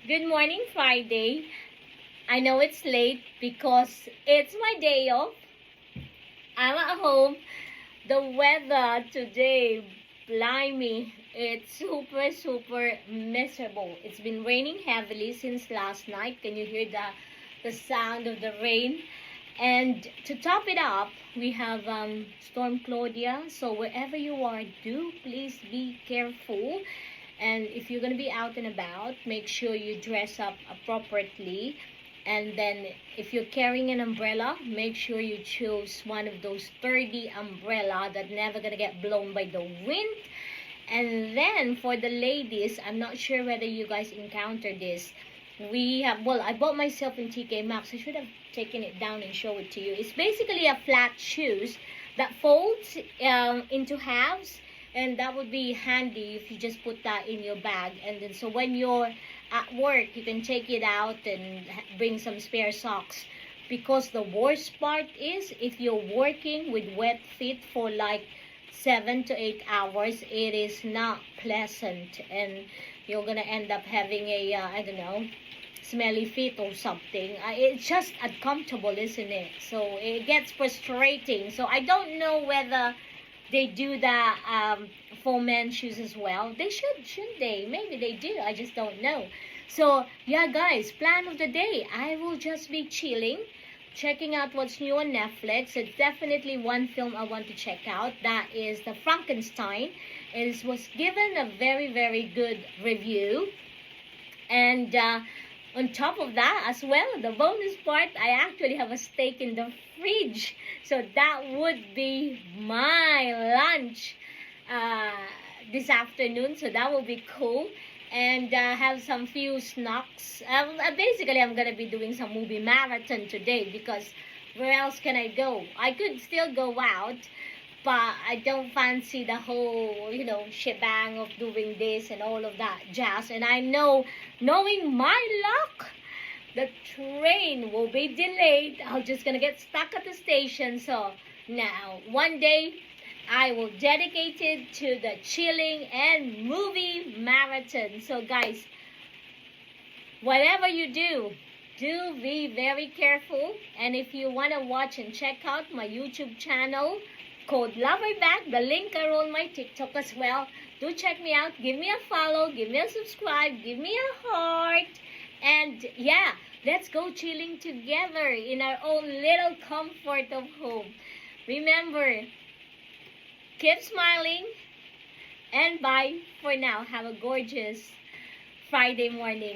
Good morning, Friday. I know it's late because it's my day off. I'm at home. The weather today, blimey, it's super miserable. It's been raining heavily since last night. Can you hear the sound of the rain? And to top it up, we have Storm Claudia. So wherever you are, do please be careful. And if you're going to be out and about, make sure you dress up appropriately. And then if you're carrying an umbrella, make sure you choose one of those sturdy umbrella that never going to get blown by the wind. And then for the ladies, I'm not sure whether you guys encounter this. I bought myself in TK Maxx. I should have taken it down and show it to you. It's basically a flat shoes that folds into halves. And that would be handy if you just put that in your bag. And then so when you're at work, you can take it out and bring some spare socks. Because the worst part is if you're working with wet feet for like 7 to 8 hours, it is not pleasant. And you're going to end up having a, I don't know, smelly feet or something. It's just uncomfortable, isn't it? So it gets frustrating. So I don't know whether they do that for men's shoes as well. They shouldn't they? Maybe they do. I just don't know. So, yeah, guys, plan of the day. I will just be chilling, checking out what's new on Netflix. It's definitely one film I want to check out. That is The Frankenstein. It was given a very good review. And on top of that as well, the bonus part, I actually have a steak in the fridge. So that would be my lunch this afternoon. So that will be cool. And have some few snacks. Basically, I'm going to be doing some movie marathon today because where else can I go? I could still go out, but I don't fancy the whole, shebang of doing this and all of that jazz. And I know, knowing my luck, the train will be delayed. I'm just gonna get stuck at the station. So now, one day, I will dedicate it to the chilling and movie marathon. So guys, whatever you do be very careful. And if you want to watch and check out my YouTube channel, Code Loverback, the link are on my TikTok as well. Do check me out. Give me a follow. Give me a subscribe. Give me a heart. And yeah, let's go chilling together in our own little comfort of home. Remember, keep smiling. And bye for now. Have a gorgeous Friday morning.